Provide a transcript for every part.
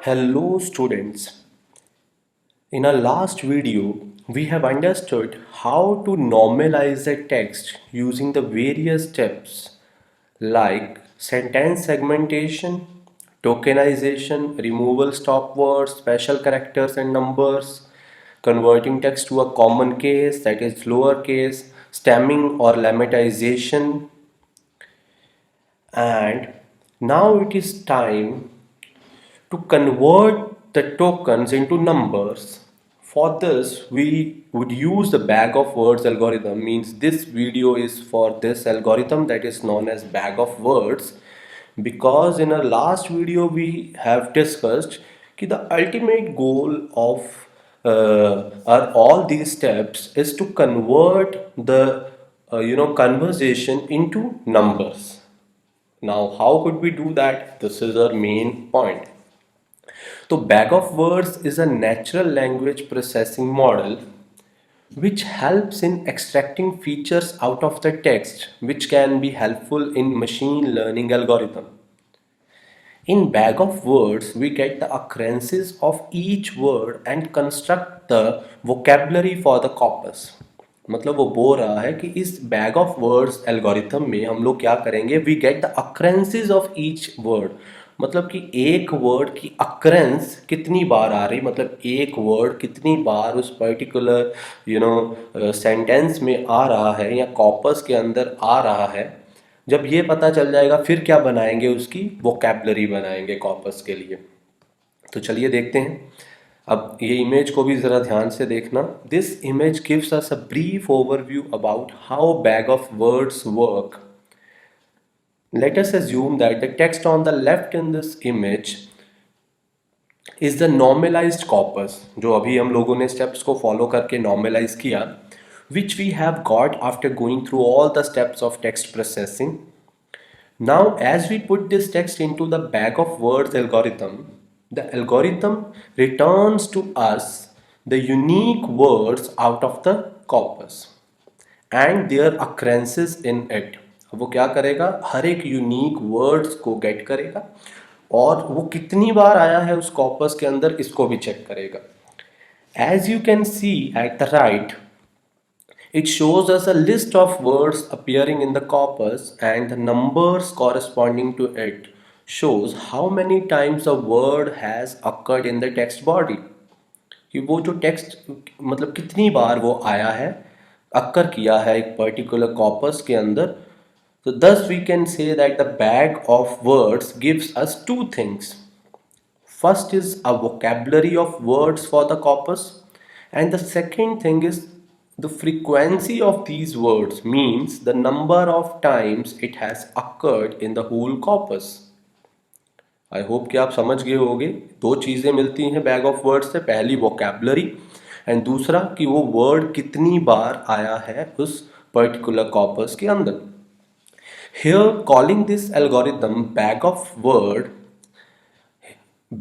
Hello students. In our last video, we have understood how to normalize a text using the various steps like sentence segmentation, tokenization, removal stop words, special characters and numbers, converting text to a common case that is lowercase, stemming or lemmatization, and now it is time to convert the tokens into numbers. For this, we would use the bag of words algorithm. Means this video is for this algorithm that is known as bag of words, because in our last video we have discussed that the ultimate goal of all these steps is to convert the conversation into numbers. Now, how could we do that? This is our main point. So, Bag of Words is a natural language processing model which helps in extracting features out of the text, which can be helpful in machine learning algorithm. In Bag of Words, we get the occurrences of each word and construct the vocabulary for the corpus. मतलब वो बोल रहा है कि इस bag of words algorithm में हम लोग क्या करेंगे, we get the occurrences of each word. मतलब कि एक वर्ड की अक्रेंस कितनी बार आ रही, मतलब एक वर्ड कितनी बार उस पर्टिकुलर सेंटेंस में आ रहा है या कॉपस के अंदर आ रहा है. जब ये पता चल जाएगा फिर क्या बनाएंगे, उसकी वोकैबलरी बनाएंगे कॉपस के लिए. तो चलिए देखते हैं. अब ये इमेज को भी ज़रा ध्यान से देखना. This image gives us a brief overview about how bag of words work. Let us assume that the text on the left in this image is the normalized corpus, जो अभी हम लोगों ने steps को follow करके normalize किया, which we have got after going through all the steps of text processing. Now, as we put this text into the bag of words algorithm, the algorithm returns to us the unique words out of the corpus and their occurrences in it. वो क्या करेगा, हर एक unique words को gate करेगा और वो कितनी बार आया है उस कॉपस के अंदर इसको भी चेक करेगा. As you can see at the right, it shows us a list of words appearing in the corpus, and the numbers corresponding to it shows how many times a word has occurred in the text body. कि वो जो text मतलब कितनी बार वो आया है, occur किया है एक पर्टिकुलर कॉपस के अंदर. So thus we can say that the bag of words gives us two things. First is a vocabulary of words for the corpus, and the second thing is the frequency of these words, means the number of times it has occurred in the whole corpus. I hope कि आप समझ गए होंगे. दो चीज़ें मिलती हैं bag of word से, पहली वोकैबुलरी एंड दूसरा कि वो वर्ड कितनी बार आया है उस पर्टिकुलर कॉपस के अंदर. Here calling this algorithm bag of word,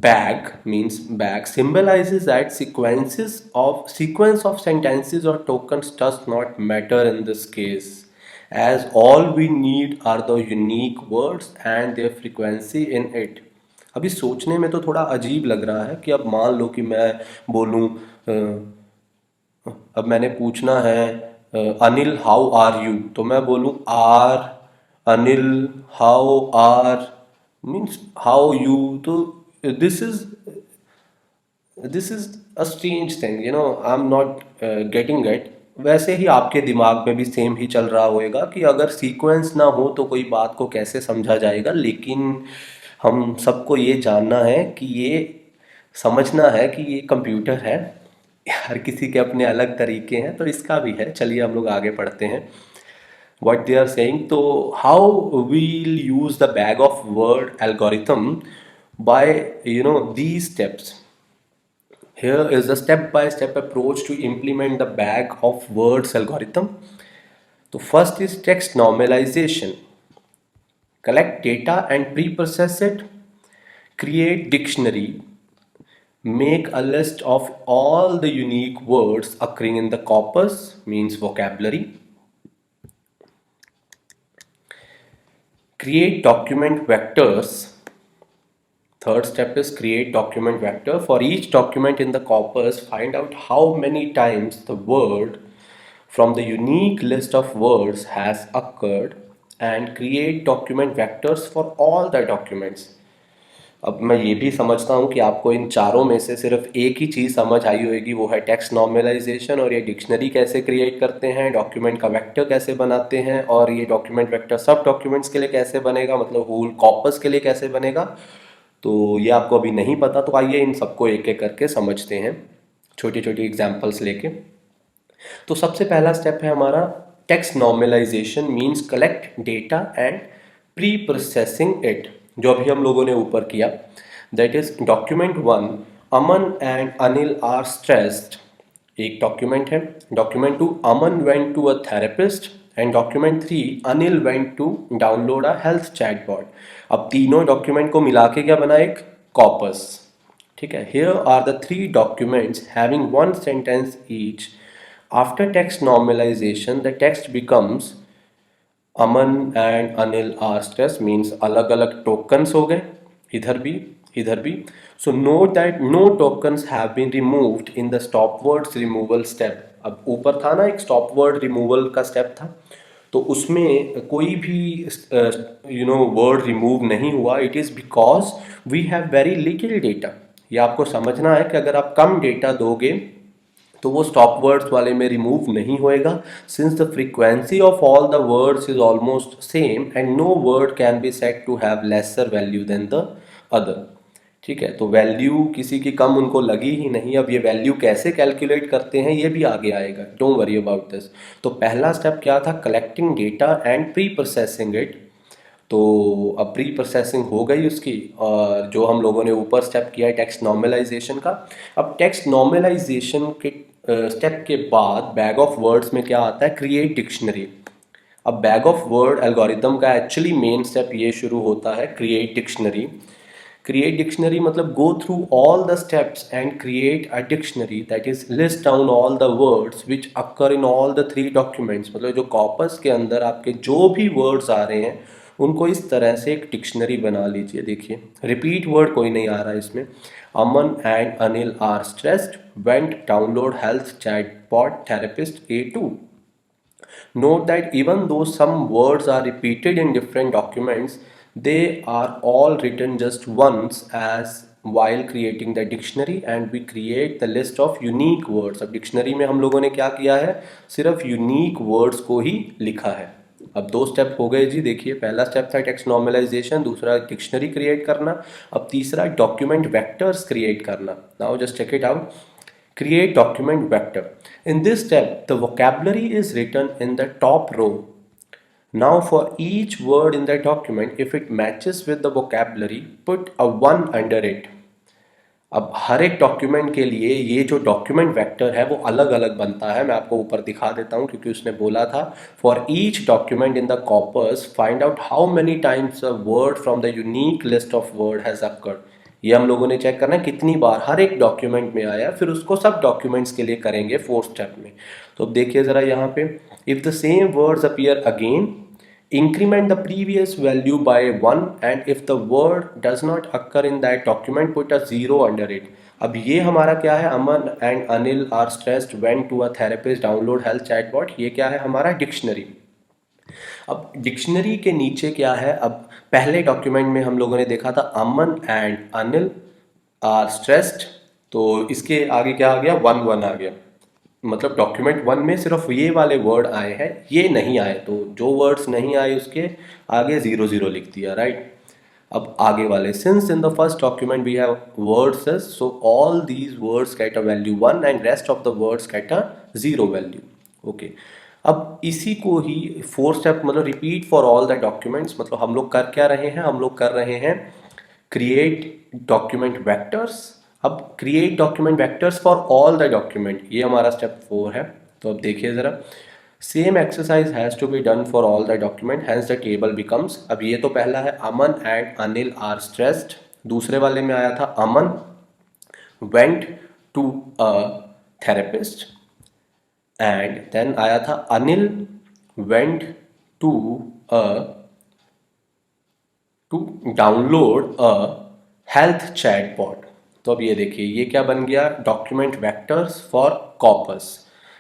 bag means bag symbolizes that sequence of sentences or tokens does not matter in this case, as all we need are the unique words and their frequency in it. अभी सोचने में तो थोड़ा अजीब लग रहा है कि अब मान लो कि मैं बोलूं, अब मैंने पूछना है अनिल हाउ आर यू, तो मैं बोलूं are Anil how are means how you. तो this is a strange thing, I am not getting it. वैसे ही आपके दिमाग में भी सेम ही चल रहा होएगा कि अगर सीक्वेंस ना हो तो कोई बात को कैसे समझा जाएगा. लेकिन हम सबको ये जानना है कि ये समझना है कि ये कंप्यूटर है, हर किसी के अपने अलग तरीके हैं, तो इसका भी है. चलिए हम लोग आगे पढ़ते हैं what they are saying. So how we'll use the bag of word algorithm by these steps. Here is a step-by-step approach to implement the bag of words algorithm. So first is text normalization. Collect data and pre-process it. Create dictionary. Make a list of all the unique words occurring in the corpus, means vocabulary. Create document vectors. Third step is create document vector. For each document in the corpus, find out how many times the word from the unique list of words has occurred and create document vectors for all the documents. अब मैं ये भी समझता हूँ कि आपको इन चारों में से सिर्फ एक ही चीज़ समझ आई होगी, वो है टेक्स्ट नॉर्मलाइजेशन, और ये डिक्शनरी कैसे क्रिएट करते हैं, डॉक्यूमेंट का वेक्टर कैसे बनाते हैं, और ये डॉक्यूमेंट वेक्टर सब डॉक्यूमेंट्स के लिए कैसे बनेगा, मतलब होल कॉर्पस के लिए कैसे बनेगा। तो ये आपको अभी नहीं पता, तो आइए इन सबको एक एक करके समझते हैं, छोटी छोटी एग्जाम्पल्स लेके। तो सबसे पहला स्टेप है हमारा text normalization, means collect data and pre processing it, जो अभी हम लोगों ने ऊपर किया। That is document 1, Aman and Anil are stressed, एक डॉक्यूमेंट है। Document 2, Aman went to a therapist, and document 3, Anil went to download a health chatbot. अब तीनों डॉक्यूमेंट को मिला के क्या बना, एक कॉपस। ठीक है, here are the three documents having one sentence each. After text normalization the text becomes Aman and Anil are stress, means अलग अलग टोकन्स हो गए, इधर भी इधर भी। So note that no tokens have been removed in the stop words removal step. अब ऊपर था ना एक स्टॉप वर्ड रिमूवल का स्टेप था, तो उसमें कोई भी वर्ड रिमूव नहीं हुआ। It is because we have very little data. ये आपको समझना है कि अगर आप कम डेटा दोगे तो वो स्टॉप वर्ड्स वाले में रिमूव नहीं होएगा, since the frequency of all the words is almost same and no word can be said to have lesser value than the other. ठीक है, तो वैल्यू किसी की कम उनको लगी ही नहीं। अब ये वैल्यू कैसे कैलकुलेट करते हैं ये भी आगे आएगा, डोंट वरी अबाउट दिस। तो पहला स्टेप क्या था, collecting data and pre processing it. तो अब प्री प्रोसेसिंग हो गई उसकी, और जो हम लोगों ने ऊपर स्टेप किया है टेक्स्ट नॉर्मलाइजेशन का। अब टेक्स्ट नॉर्मलाइजेशन के स्टेप के बाद बैग ऑफ वर्ड्स में क्या आता है, क्रिएट डिक्शनरी। अब बैग ऑफ वर्ड एल्गोरिथम का एक्चुअली मेन स्टेप ये शुरू होता है, क्रिएट डिक्शनरी। क्रिएट डिक्शनरी मतलब go through all the steps and create a dictionary, that is list down all the words which occur in all the three documents. मतलब जो corpus के अंदर आपके जो भी वर्ड्स आ रहे हैं उनको इस तरह से एक डिक्शनरी बना लीजिए। देखिए रिपीट वर्ड कोई नहीं आ रहा है इसमें। Aman and Anil are stressed, went download health chatbot therapist A2। Note that even though some words are repeated in different documents, they are all written just once as while creating the dictionary, and we create the list of unique words। अब dictionary में हम लोगों ने क्या किया है, सिर्फ unique words को ही लिखा है। अब दो स्टेप हो गए जी। देखिए पहला स्टेप था टेक्स्ट नॉर्मलाइजेशन, दूसरा डिक्शनरी क्रिएट करना, अब तीसरा डॉक्यूमेंट वेक्टर्स क्रिएट करना। Now just check it out. Create document vector. In this step, the vocabulary is written in the top row. Now for each word in the document, if it matches with the vocabulary, put a 1 under it. अब हर एक document के लिए ये जो document vector है वो अलग अलग बनता है। मैं आपको ऊपर दिखा देता हूँ, क्योंकि उसने बोला था for each document in the corpus find out how many times a word from the unique list of word has occurred. ये हम लोगों ने चेक करना है कितनी बार हर एक डॉक्यूमेंट में आया, फिर उसको सब डॉक्यूमेंट्स के लिए करेंगे फोर्थ स्टेप में। तो अब देखिए ज़रा यहाँ पे, if the same words appear again, increment the previous value by 1, and if the word does not occur in that document put a 0 under it। अब ये हमारा क्या है, Aman and Anil are stressed went to a therapist download health chatbot, ये क्या है हमारा dictionary. अब डिक्शनरी के नीचे क्या है, अब पहले डॉक्यूमेंट में हम लोगों ने देखा था अमन एंड अनिल आर स्ट्रेस्ड, तो इसके आगे क्या आ गया, 1 आ गया। मतलब डॉक्यूमेंट 1 में सिर्फ ये वाले वर्ड आए हैं, ये नहीं आए, तो जो वर्ड्स नहीं आए उसके आगे 0 लिख दिया, राइट। अब आगे वाले, since in the first document we have words, so all these words get a value 1 and rest of the words get a 0 value. Okay, अब इसी को ही फोर स्टेप मतलब repeat for all the documents. मतलब हम लोग कर क्या रहे हैं, हम लोग कर रहे हैं क्रिएट डॉक्यूमेंट वेक्टर्स। अब create document vectors for all the document, ये हमारा स्टेप 4 है। तो अब देखिए ज़रा, same exercise has to be done for all the document, hence the table becomes. अब ये तो पहला है Aman and Anil are stressed, दूसरे वाले में आया था Aman went to a therapist, and then आया था Anil went to a to download a health chatbot. तो अब ये देखिए ये क्या बन गया, document vectors for corpus.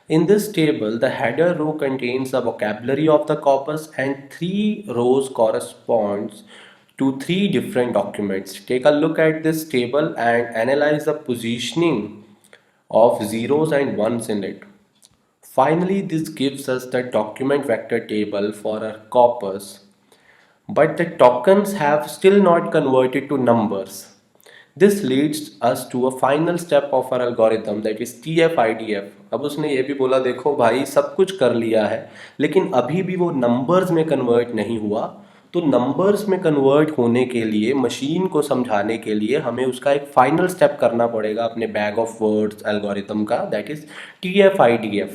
In this table, the header row contains the vocabulary of the corpus and 3 rows corresponds to 3 different documents. Take a look at this table and analyze the positioning of zeros and ones in it. Finally, this gives us the document vector table for our corpus, but the tokens have still not converted to numbers. This leads us to a final step of our algorithm, that is TF-IDF. अब उसने ये भी बोला देखो भाई सब कुछ कर लिया है लेकिन अभी भी वो नंबर्स में कन्वर्ट नहीं हुआ। तो नंबर्स में कन्वर्ट होने के लिए मशीन को समझाने के लिए हमें उसका एक फाइनल स्टेप करना पड़ेगा अपने बैग ऑफ वर्ड्स एल्गोरिथम का, दैट इज TF-IDF।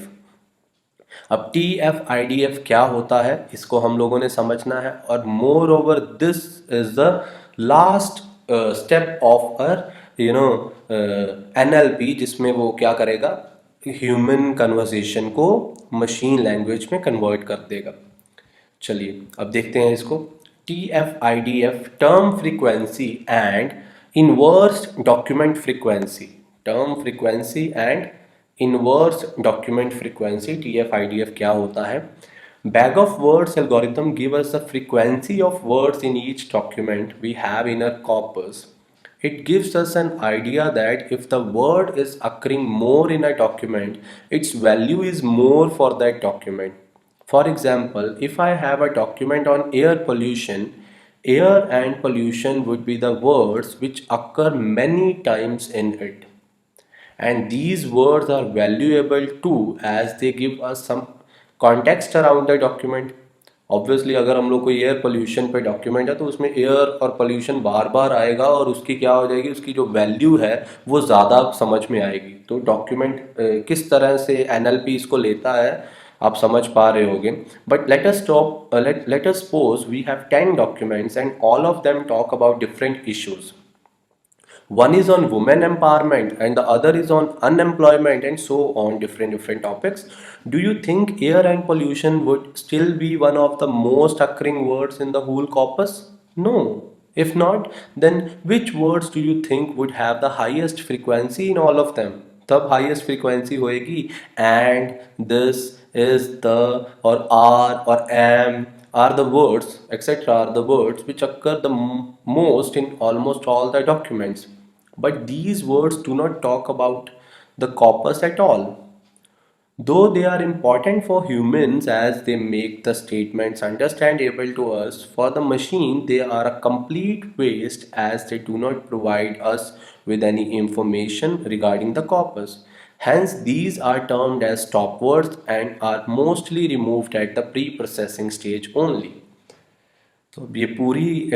अब TF-IDF क्या होता है इसको हम लोगों ने समझना है, और moreover this is the last step of our NLP, जिसमें वो क्या करेगा, ह्यूमन कन्वर्सेशन को मशीन लैंग्वेज में कन्वर्ट कर देगा। चलिए अब देखते हैं इसको। TF-IDF, term frequency and inverse document frequency. Term frequency and inverse document frequency, TF-IDF क्या होता है? Bag of words algorithm give us the frequency of words in each document we have in our corpus. It gives us an idea that if the word is occurring more in a document, its value is more for that document. For example, if I have a document on air pollution, air and pollution would be the words which occur many times in it. And these words are valuable too as they give us some context around the document. Obviously अगर हम लोग को air pollution पे document है तो उसमें air और pollution बार बार आएगा और उसकी क्या हो जाएगी, उसकी जो वैल्यू है वो ज़्यादा समझ में आएगी। तो डॉक्यूमेंट किस तरह से NLP इसको लेता है आप समझ पा रहे होगे। But let us suppose we have 10 documents and all of them talk about different issues. One is on women empowerment and the other is on unemployment and so on, different topics. Do you think air and pollution would still be one of the most occurring words in the whole corpus? No. If not, then which words do you think would have the highest frequency in all of them? तब highest frequency होएगी and, this, is, the, or are, or am are the words, etc. are the words which occur the most in almost all the documents. But these words do not talk about the corpus at all. Though they are important for humans as they make the statements understandable to us, for the machine they are a complete waste as they do not provide us with any information regarding the corpus. Hence, these are termed as stop words and are mostly removed at the pre-processing stage only. तो ये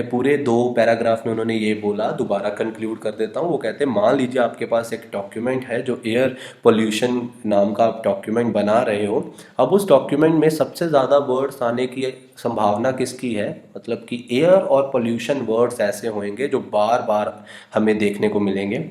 पूरे 2 paragraph में उन्होंने ये बोला, दोबारा conclude कर देता हूँ। वो कहते हैं मान लीजिए आपके पास एक डॉक्यूमेंट है जो एयर पोल्यूशन नाम का आप डॉक्यूमेंट बना रहे हो। अब उस डॉक्यूमेंट में सबसे ज़्यादा वर्ड्स आने की संभावना किसकी है, मतलब कि एयर और पोल्यूशन वर्ड्स ऐसे होंगे जो बार बार हमें देखने को मिलेंगे।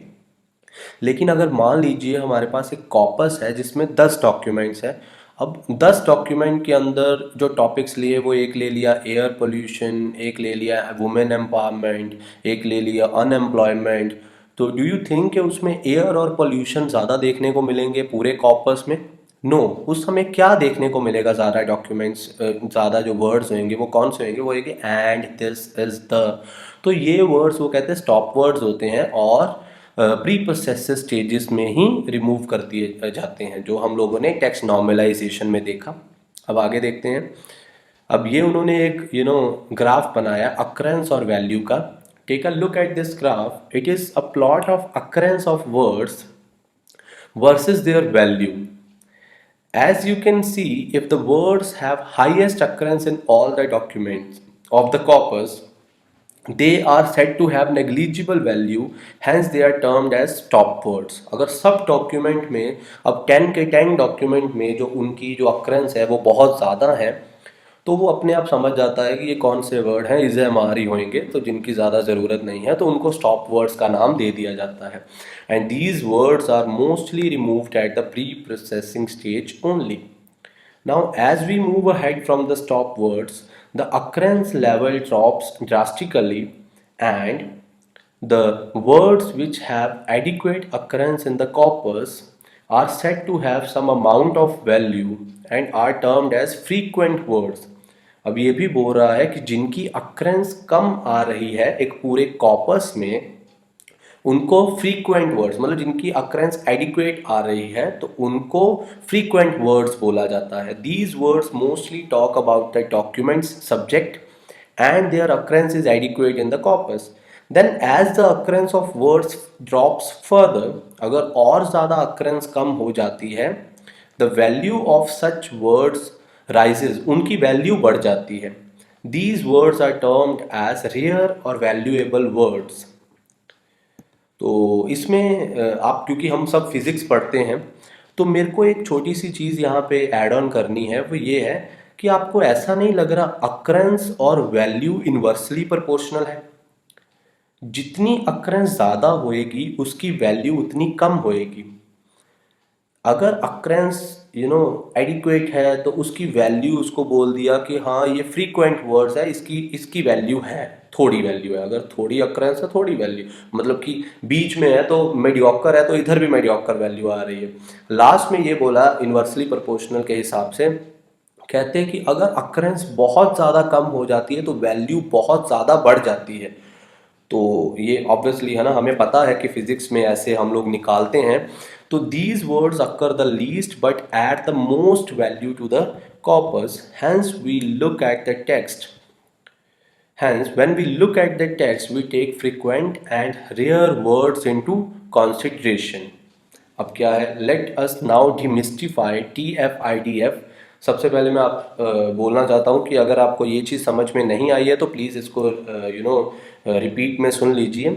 लेकिन अगर मान लीजिए हमारे पास एक कॉपस है जिसमें 10 डॉक्यूमेंट्स हैं। अब 10 डॉक्यूमेंट के अंदर जो टॉपिक्स लिए वो एक ले लिया एयर पोल्यूशन, एक ले लिया वुमेन एम्पावरमेंट, एक ले लिया अनएम्प्लॉयमेंट। तो डू यू थिंक कि उसमें एयर और पोल्यूशन ज़्यादा देखने को मिलेंगे पूरे कॉपस में? नो उस समय क्या देखने को मिलेगा ज़्यादा डॉक्यूमेंट्स, ज़्यादा जो वर्ड्स होंगे वो कौन से होंगे, वो होंगे एंड, दिस, इज, द। तो ये वर्ड्स वो कहते हैं स्टॉप वर्ड्स होते हैं और प्री प्रोसेस स्टेजेस में ही रिमूव कर दिए जाते हैं, जो हम लोगों ने टेक्स्ट नॉर्मलाइजेशन में देखा। अब आगे देखते हैं। अब ये उन्होंने एक ग्राफ बनाया अक्रेंस और वैल्यू का। Take a look at this graph, it is a plot of occurrence of words versus their value. As you can see, if the words have highest occurrence in all the documents of the corpus, they are said to have negligible value, hence they are termed as stop words। अगर सब document में, अब 10 के 10 document में जो उनकी जो occurrences है वो बहुत ज़्यादा है, तो वो अपने आप समझ जाता है कि ये कौन से वर्ड हैं, इसे हमारी होंगे, तो जिनकी ज़्यादा ज़रूरत नहीं है तो उनको स्टॉप वर्ड्स का नाम दे दिया जाता है। And these words are mostly removed at the pre processing stage only. Now, as we move ahead from the stop words, the occurrence level drops drastically and The words which have adequate occurrence in the corpus are said to have some amount of value and are termed as frequent words. अब ये भी बोल रहा है कि जिनकी occurrences कम आ रही है एक पूरे कॉपस में उनको फ्रीक्वेंट वर्ड्स मतलब जिनकी अक्रेंस एडिक्वेट आ रही है तो उनको फ्रीक्वेंट वर्ड्स बोला जाता है. These words mostly talk about the documents subject and their occurrence is adequate in the corpus. Then as the occurrence of words drops further, अगर और ज़्यादा occurrence कम हो जाती है, the value of such words rises, उनकी value बढ़ जाती है. These words are termed as rare or valuable words. तो इसमें आप क्योंकि हम सब फिज़िक्स पढ़ते हैं तो मेरे को एक छोटी सी चीज़ यहाँ पे ऐड ऑन करनी है, वो ये है कि आपको ऐसा नहीं लग रहा अक्रेंस और वैल्यू इन्वर्सली प्रोपोर्शनल है. जितनी अक्रेंस ज़्यादा होएगी उसकी वैल्यू उतनी कम होएगी. अगर अक्रेंस एडिक्वेट है तो उसकी वैल्यू उसको बोल दिया कि हाँ ये फ्रीक्वेंट वर्ड्स है, इसकी इसकी वैल्यू है, थोड़ी वैल्यू है. अगर थोड़ी अक्रेंस है थोड़ी वैल्यू मतलब कि बीच में है तो मेडियोकर है तो इधर भी मेडियोकर वैल्यू आ रही है. लास्ट में ये बोला इन्वर्सली प्रोपोर्शनल के हिसाब से कहते हैं कि अगर अक्रेंस बहुत ज़्यादा कम हो जाती है तो वैल्यू बहुत ज़्यादा बढ़ जाती है. तो ये ऑब्वियसली है ना, हमें पता है कि फिजिक्स में ऐसे हम लोग निकालते हैं. तो these words occur the least but at the most value to the corpus. Hence we look at the text. Hence, when we look at the text, we take frequent and rare words into consideration. अब क्या है, let us now demystify TF-IDF. सबसे पहले मैं आप बोलना चाहता हूँ कि अगर आपको ये चीज़ समझ में नहीं आई है तो प्लीज़ इसको रिपीट में सुन लीजिए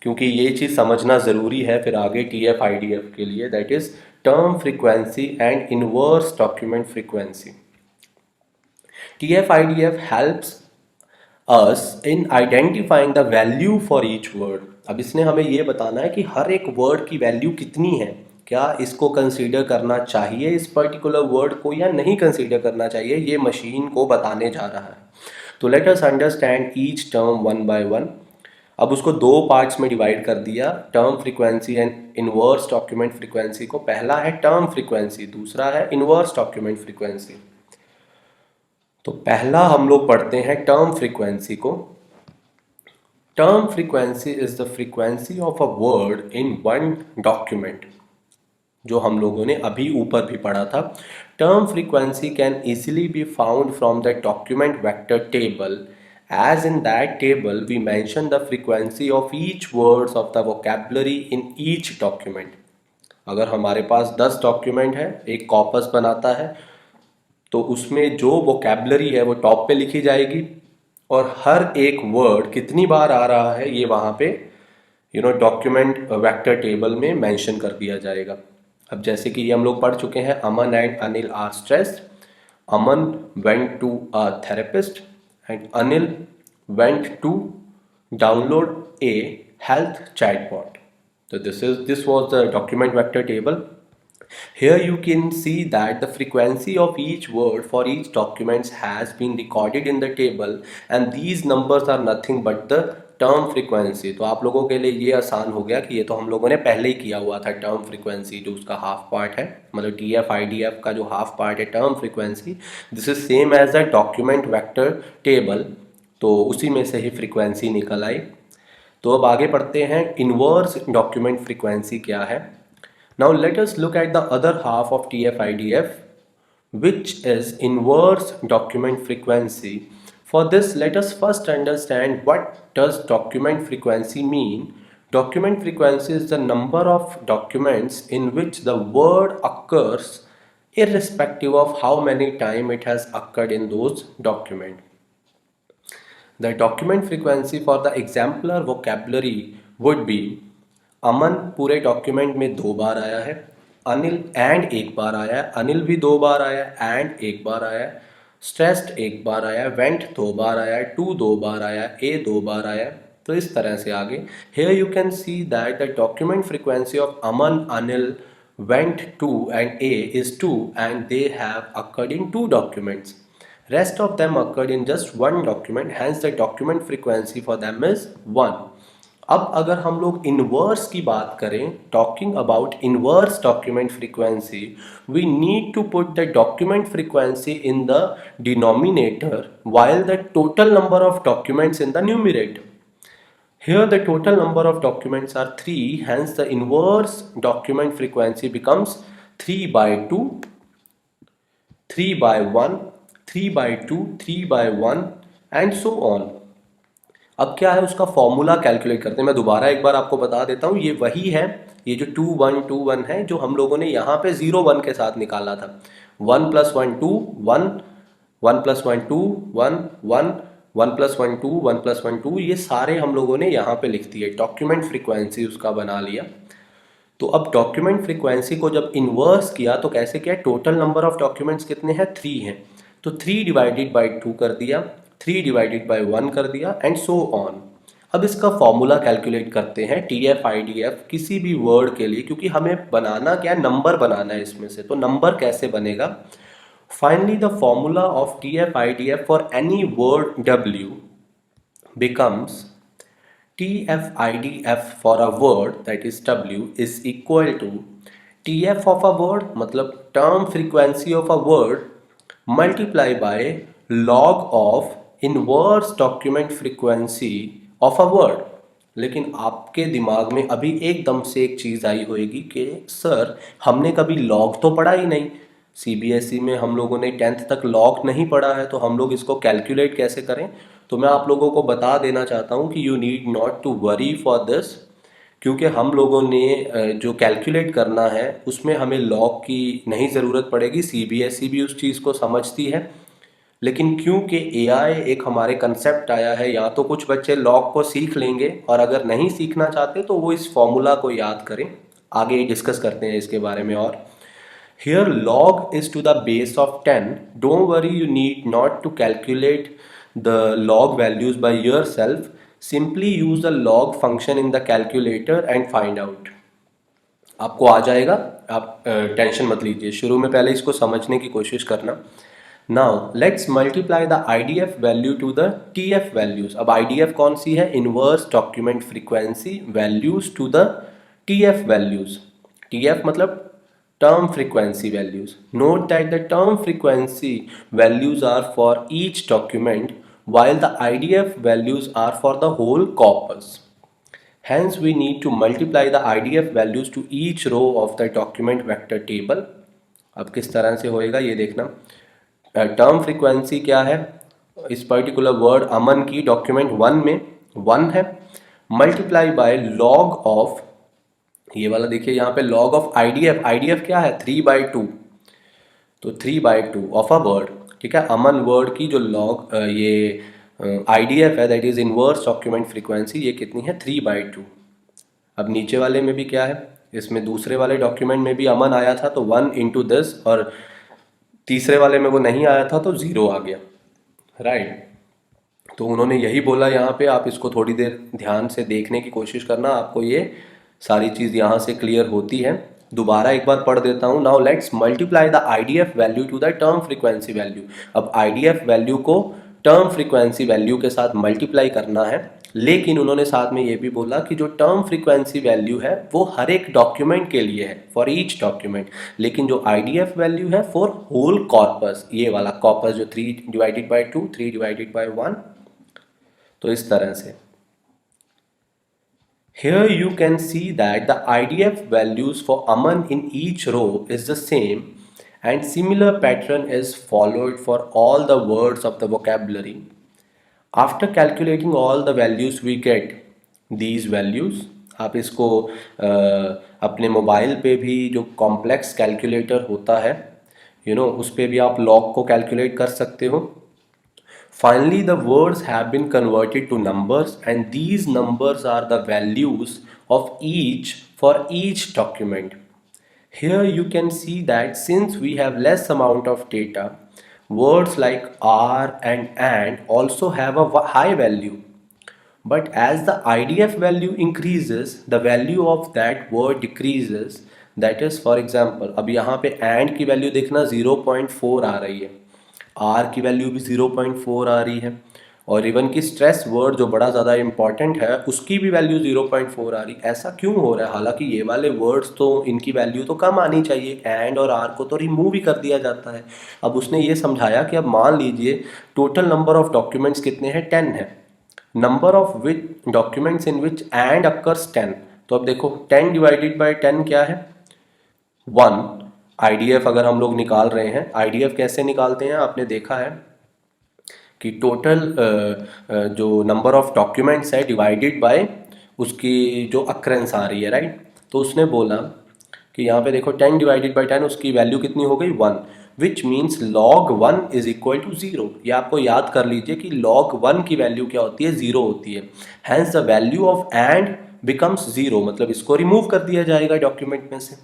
क्योंकि ये चीज़ समझना ज़रूरी है फिर आगे TF-IDF के लिए. That is term frequency and inverse document frequency. TF-IDF helps us in identifying the value for each word. अब इसने हमें ये बताना है कि हर एक वर्ड की वैल्यू कितनी है, क्या इसको कंसीडर करना चाहिए इस पर्टिकुलर वर्ड को या नहीं कंसीडर करना चाहिए, ये मशीन को बताने जा रहा है. तो let us understand each term one by one. अब उसको दो पार्ट्स में डिवाइड कर दिया, term frequency and inverse document frequency को. पहला है टर्म फ्रीक्वेंसी, दूसरा है इनवर्स डॉक्यूमेंट फ्रीक्वेंसी. तो पहला हम लोग पढ़ते हैं टर्म फ्रीक्वेंसी को. Term frequency is the frequency of a word in one document, जो हम लोगों ने अभी ऊपर भी पढ़ा था. Term frequency can easily be found from the document vector table. As in that table we mention the frequency of each words of the vocabulary in each document. अगर हमारे पास 10 डॉक्यूमेंट है, एक कॉपस बनाता है, तो उसमें जो वोकैबुलरी है वो टॉप पे लिखी जाएगी और हर एक वर्ड कितनी बार आ रहा है ये वहाँ पे डॉक्यूमेंट वेक्टर टेबल में मेंशन कर दिया जाएगा. अब जैसे कि ये हम लोग पढ़ चुके हैं, Aman and Anil are stressed. Aman went to a therapist and Anil went to download a health chatbot. तो this was the document vector table. Here you can see that the frequency of each word for each document has been recorded in the table and these numbers are nothing but the term frequency. तो आप लोगों के लिए ये आसान हो गया कि ये तो हम लोगों ने पहले ही किया हुआ था. टर्म फ्रीक्वेंसी जो उसका हाफ पार्ट है, मतलब TF-IDF का जो हाफ पार्ट है term frequency, this is same as the document vector table. तो उसी में से ही फ्रीक्वेंसी निकल आई. तो अब आगे पढ़ते हैं इनवर्स डॉक्यूमेंट फ्रीक्वेंसी क्या है. Now let us look at the other half of TF-IDF, which is inverse document frequency. For this, let us first understand what does document frequency mean. Document frequency is the number of documents in which the word occurs irrespective of how many times it has occurred in those documents. The document frequency for the exemplar vocabulary would be अमन पूरे document में 2 बार आया है, Anil and 1 बार आया है, अनिल भी 2 बार आया है and 1 बार आया है, स्ट्रेस्ड 1 बार आया है, वेंट 2 बार आया है, टू 2 बार आया है, ए 2 बार आया है. तो इस तरह से आगे. Here you can see that the document frequency of Aman, Anil, went 2 and a is 2 and they have occurred in 2 documents. Rest of them occurred in just one document, hence the document frequency for them is 1. अब अगर हम लोग inverse की बात करें, talking about inverse document frequency, we need to put the document frequency in the denominator while the total number of documents in the numerator. Here the total number of documents are 3, hence the inverse document frequency becomes 3 by 2, 3 by 1, 3 by 2, 3 by 1 and so on. अब क्या है, उसका formula calculate करते हैं। मैं दोबारा एक बार आपको बता देता हूँ, ये वही है, ये जो 2 1 2 1 है जो हम लोगों ने यहाँ पे 0 1 के साथ निकाला था। 1 + 1 2 1, 1 + 1 2 1 1, 1 + 1 2 1 + 1 2, ये सारे हम लोगों ने यहाँ पे लिख दिए, डॉक्यूमेंट फ्रीक्वेंसी उसका बना लिया। तो अब डॉक्यूमेंट फ्रीक्वेंसी को जब इन्वर्स किया तो कैसे किया, टोटल नंबर ऑफ डॉक्यूमेंट्स कितने हैं, 3 हैं, तो 3 डिवाइडेड बाई 2 कर दिया, 3 डिवाइडेड बाई 1 कर दिया एंड सो ऑन। अब इसका फॉर्मूला कैलकुलेट करते हैं TF IDF किसी भी वर्ड के लिए, क्योंकि हमें बनाना क्या है, नंबर बनाना है इसमें से। तो नंबर कैसे बनेगा, finally the formula of TF IDF for any word W becomes TF-IDF for a word, that is W, is equal to TF of a word, मतलब term frequency of a word, multiply by log of inverse document frequency of a word. लेकिन आपके दिमाग में अभी एकदम से एक चीज़ आई होगी कि सर हमने कभी लॉग तो पढ़ा ही नहीं, CBSE में हम लोगों ने 10th तक लॉग नहीं पढ़ा है, तो हम लोग इसको कैलकुलेट कैसे करें। तो मैं आप लोगों को बता देना चाहता हूँ कि you need not to worry for this, क्योंकि हम लोगों ने जो कैलकुलेट करना है उसमें हमें लॉग की नहीं ज़रूरत पड़ेगी, CBSE भी उस चीज़ को समझती है। लेकिन क्योंकि AI एक हमारे कंसेप्ट आया है, या तो कुछ बच्चे लॉग को सीख लेंगे और अगर नहीं सीखना चाहते तो वो इस फॉर्मूला को याद करें। आगे डिस्कस करते हैं इसके बारे में। और here log is to the base of 10. Don't worry, you need not to calculate the log values by yourself. Simply use the log function in the calculator and find out. आपको आ जाएगा, आप tension मत लीजिए, शुरू में पहले इसको समझने की कोशिश करना। Now let's multiply the IDF value to the TF values. अब IDF कौन सी है, inverse document frequency values to the TF values. TF मतलब term frequency values. Note that the term frequency values are for each document while the IDF values are for the whole corpus. Hence we need to multiply the IDF values to each row of the document vector table. अब किस तरह से होएगा ये देखना। Term frequency क्या है, इस पर्टिकुलर वर्ड अमन की डॉक्यूमेंट 1 में 1 है, मल्टीप्लाई बाय लॉग ऑफ, ये वाला देखिए यहाँ पे लॉग ऑफ IDF क्या है 3 by 2, तो 3 by 2 ऑफ अ वर्ड, ठीक है। अमन वर्ड की जो लॉग ये IDF है, that is inverse document frequency, ये कितनी है 3 by 2। अब नीचे वाले में भी क्या है, इसमें दूसरे वाले डॉक्यूमेंट में भी अमन आया था तो 1 into this, और तीसरे वाले में वो नहीं आया था तो 0 आ गया, राइट। तो उन्होंने यही बोला यहाँ पे, आप इसको थोड़ी देर ध्यान से देखने की कोशिश करना, आपको ये सारी चीज़ यहाँ से क्लियर होती है। दोबारा एक बार पढ़ देता हूँ। Now let's multiply the IDF value to the term frequency value. अब IDF वैल्यू को टर्म फ्रीक्वेंसी वैल्यू के साथ मल्टीप्लाई करना है, लेकिन उन्होंने साथ में ये भी बोला कि जो टर्म फ्रीक्वेंसी वैल्यू है वो हर एक डॉक्यूमेंट के लिए है, फॉर ईच डॉक्यूमेंट, लेकिन जो IDF वैल्यू है फॉर होल कॉर्पस, ये वाला कॉर्पस जो 3 डिवाइडेड बाई 2, 3 डिवाइडेड बाई 1, तो इस तरह से। Here you can see that the IDF values for Aman in each row is the same and similar pattern is followed for all the words of the vocabulary. After calculating all the values we get these values, आप इसको अपने mobile पे भी जो complex calculator होता है उस पे भी आप लॉग को कैलकुलेट कर सकते हो। Finally, the words have been converted to numbers, and these numbers are the values of each for each document. Here you can see that since we have less amount of data, words like are and also have a high value. But as the IDF value increases, the value of that word decreases. That is, for example, अब यहाँ पे and की value देखना 0.4 आ रही है, are की value भी 0.4 आ रही है, और इवन की स्ट्रेस वर्ड जो बड़ा ज़्यादा इंपॉर्टेंट है उसकी भी वैल्यू 0.4 आ रही। ऐसा क्यों हो रहा है? हालांकि ये वाले वर्ड्स तो इनकी वैल्यू तो कम आनी चाहिए, एंड और आर को तो रिमूव ही कर दिया जाता है। अब उसने ये समझाया कि अब मान लीजिए टोटल नंबर ऑफ डॉक्यूमेंट्स कितने हैं, 10 है। Number of which documents in which and occurs 10। तो अब देखो 10 डिवाइडेड बाई 10 क्या है, 1। आईडीएफ अगर हम लोग निकाल रहे हैं, आईडीएफ कैसे निकालते हैं आपने देखा है कि टोटल जो नंबर ऑफ डॉक्यूमेंट्स है डिवाइडेड बाय उसकी जो अक्रेंस आ रही है, राइट। तो उसने बोला कि यहाँ पे देखो 10 डिवाइडेड बाई 10 उसकी वैल्यू कितनी हो गई, 1, which means log 1 is equal to 0। ये आपको याद कर लीजिए कि log 1 की वैल्यू क्या होती है, 0 होती है। Hence the value of and becomes 0, मतलब इसको रिमूव कर दिया जाएगा डॉक्यूमेंट में से,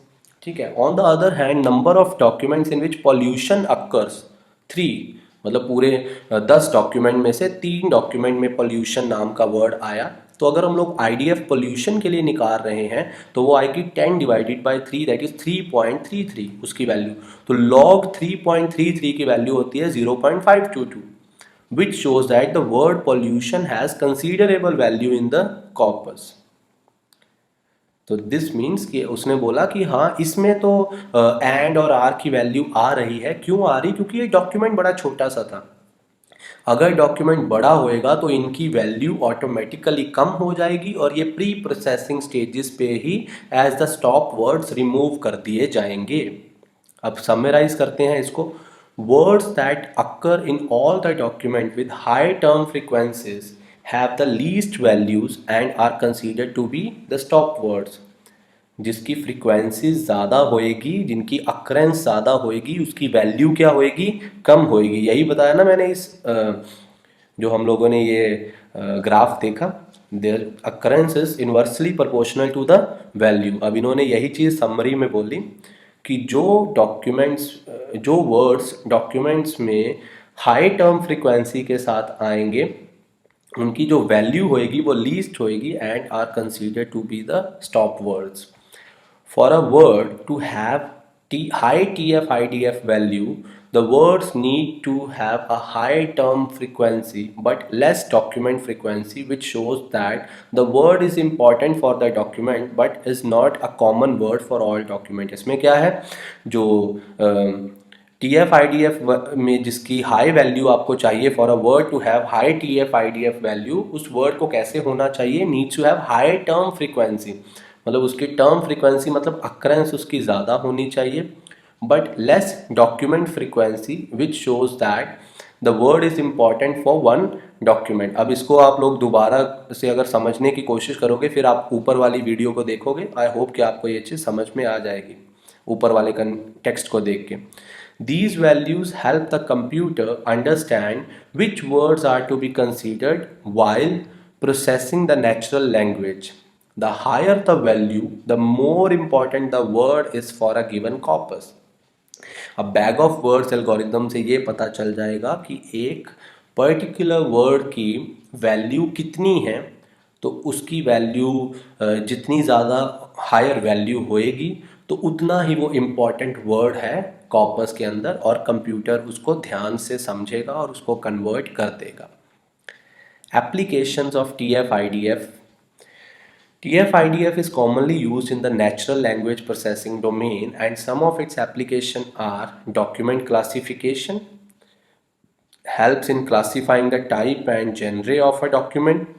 ठीक है। On the other hand number of documents in which pollution occurs 3, मतलब पूरे 10 डॉक्यूमेंट में से 3 डॉक्यूमेंट में पॉल्यूशन नाम का वर्ड आया। तो अगर हम लोग आईडीएफ पॉल्यूशन के लिए निकाल रहे हैं तो वो आएगी 10 डिवाइडेड बाई 3, दैट इज 3.33 उसकी वैल्यू। तो log 3.33 की वैल्यू होती है 0.522, which shows that the word pollution has considerable value in the corpus. तो दिस मीन्स कि उसने बोला कि हाँ इसमें तो एंड और आर की वैल्यू आ रही है। क्यों आ रही? क्योंकि ये डॉक्यूमेंट बड़ा छोटा सा था। अगर डॉक्यूमेंट बड़ा होएगा तो इनकी वैल्यू ऑटोमेटिकली कम हो जाएगी और ये प्री प्रोसेसिंग स्टेजेस पे ही as the stop words remove कर दिए जाएंगे। अब समराइज करते हैं इसको। Words that occur in all the document with high term frequencies have the least values and are considered to be the stop words। जिसकी फ्रीक्वेंसी ज़्यादा होएगी, जिनकी अक्रेंस ज़्यादा होएगी, उसकी वैल्यू क्या होएगी, कम होएगी। यही बताया ना मैंने इस जो हम लोगों ने ये ग्राफ देखा, their occurrence is inversely proportional to the value. अब इन्होंने यही चीज़ समरी में बोली कि जो डॉक्यूमेंट्स, जो वर्ड्स डॉक्यूमेंट्स में हाई टर्म फ्रीक्वेंसी के साथ आएंगे उनकी जो वैल्यू होएगी वो लीस्ट होएगी and are consider to be the stop words. For a word to have high TF IDF value, the words need to have a high term frequency but less document frequency, which shows that the word is important for the document but is not a common word for all document। इसमें क्या है, जो TF-IDF में जिसकी high value आपको चाहिए, for a word to have high TF-IDF value, उस वर्ड को कैसे होना चाहिए, needs to have high term frequency, मतलब उसकी टर्म फ्रीक्वेंसी मतलब अक्रेंस उसकी ज़्यादा होनी चाहिए, but less document frequency, which shows that the word is important for one document. अब इसको आप लोग दोबारा से अगर समझने की कोशिश करोगे, फिर आप ऊपर वाली वीडियो को देखोगे, आई होप कि आपको ये चीज़ समझ में आ जाएगी ऊपर वाले टेक्स्ट को देख के। These values help the computer understand which words are to be considered while processing the natural language. The higher the value, the more important the word is for a given corpus. अब bag of words algorithm से ये पता चल जाएगा कि एक particular word की value कितनी है, तो उसकी वैल्यू जितनी ज़्यादा हायर वैल्यू होएगी तो उतना ही वो इम्पॉर्टेंट वर्ड है कॉर्पस के अंदर, और कंप्यूटर उसको ध्यान से समझेगा और उसको कन्वर्ट कर देगा। Applications of TF-IDF. TF-IDF is commonly used in the natural language processing domain, and some of its applications are document classification, helps in classifying the type and genre of a document,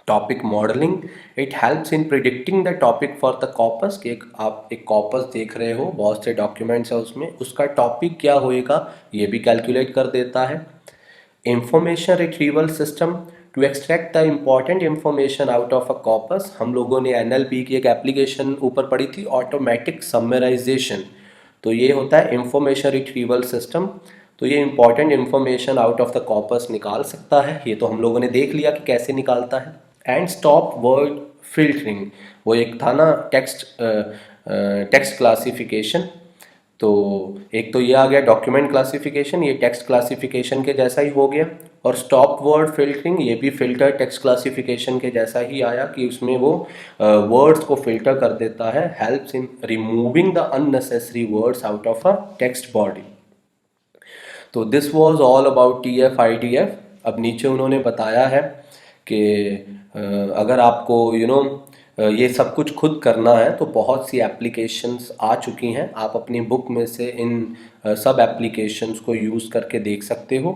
topic modelling, it helps in predicting the topic for the corpus, कि आप एक corpus देख रहे हो, बहुत से documents है उसमें, उसका टॉपिक क्या होएगा ये भी कैलकुलेट कर देता है। Information retrieval system, to extract the important information out of a corpus. हम लोगों ने NLP की एक एप्लीकेशन ऊपर पढ़ी थी, ऑटोमेटिक समराइजेशन, तो ये होता है इंफॉर्मेशन रिट्रीवल सिस्टम। तो ये important information out of the corpus निकाल सकता है, ये तो हम लोगों ने देख लिया कि कैसे निकालता है। एंड स्टॉप वर्ड फिल्टरिंग, वो एक था ना टेक्स्ट क्लासिफिकेशन, तो एक तो ये आ गया डॉक्यूमेंट क्लासिफिकेशन, ये टेक्स्ट क्लासिफिकेशन के जैसा ही हो गया, और स्टॉप वर्ड फिल्टरिंग ये भी फिल्टर टेक्स्ट क्लासिफिकेशन के जैसा ही आया कि उसमें वो वर्ड्स को फिल्टर कर देता है, helps in removing the unnecessary words out of a text body. तो this was all about TF-IDF। अब नीचे उन्होंने बताया है कि अगर आपको ये सब कुछ खुद करना है तो बहुत सी एप्लीकेशंस आ चुकी हैं। आप अपनी बुक में से इन सब एप्लीकेशंस को यूज़ करके देख सकते हो।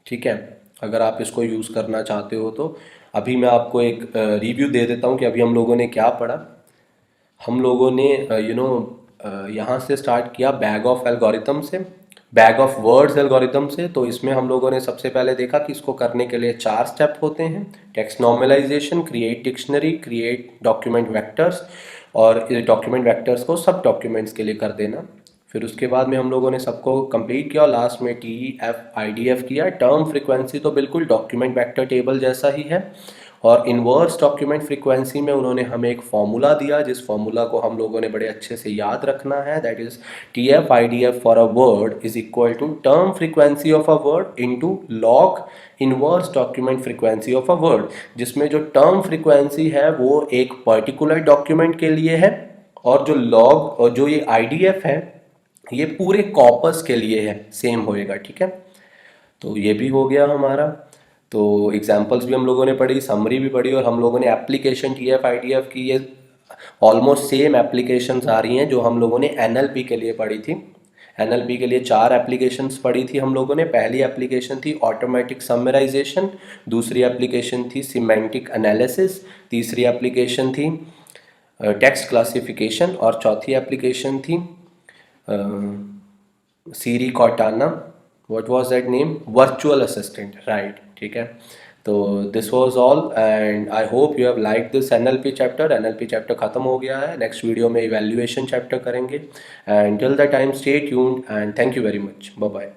ठीक है, अगर आप इसको यूज़ करना चाहते हो तो अभी मैं आपको एक रिव्यू दे देता हूँ कि अभी हम लोगों ने क्या पढ़ा। हम लोगों ने यहाँ से स्टार्ट किया बैग ऑफ एल्गोरिथम से, बैग ऑफ वर्ड्स एल्गोरिथम से। तो इसमें हम लोगों ने सबसे पहले देखा कि इसको करने के लिए 4 स्टेप होते हैं। Text normalization, create dictionary, create document vectors, और डॉक्यूमेंट वेक्टर्स को सब डॉक्यूमेंट्स के लिए कर देना। फिर उसके बाद में हम लोगों ने सबको कंप्लीट किया और लास्ट में TF-IDF किया। टर्म फ्रीक्वेंसी तो बिल्कुल डॉक्यूमेंट वेक्टर टेबल जैसा ही है, और इन्वर्स डॉक्यूमेंट फ्रीक्वेंसी में उन्होंने हमें एक फॉर्मूला दिया जिस फॉर्मूला को हम लोगों ने बड़े अच्छे से याद रखना है। That is TF-IDF for a word is equal to term frequency of a word into log inverse document frequency of a word, जिसमें जो टर्म फ्रीक्वेंसी है वो एक पर्टिकुलर डॉक्यूमेंट के लिए है, और जो लॉग और जो ये IDF है ये पूरे कॉपस के लिए है, सेम होएगा। ठीक है, तो ये भी हो गया हमारा। तो एग्जाम्पल्स भी हम लोगों ने पढ़ी, समरी भी पढ़ी, और हम लोगों ने एप्लीकेशन TF-IDF की ये ऑलमोस्ट सेम एप्लीकेशंस आ रही हैं जो हम लोगों ने NLP के लिए पढ़ी थी। NLP के लिए 4 एप्लीकेशंस पढ़ी थी हम लोगों ने। पहली एप्लीकेशन थी ऑटोमेटिक समराइजेशन, दूसरी एप्लीकेशन थी सिमेंटिक एनालिसिस, तीसरी एप्लीकेशन थी टेक्स्ट क्लासिफिकेशन, और चौथी एप्लीकेशन थी Siri Cortana. What was that name? Virtual assistant, right. ठीक है, तो this was all and I hope you have like this NLP chapter. NLP chapter ख़त्म हो गया है। नेक्स्ट वीडियो में इवैल्यूएशन चैप्टर करेंगे। And till the time stay tuned and thank you very much. Bye bye.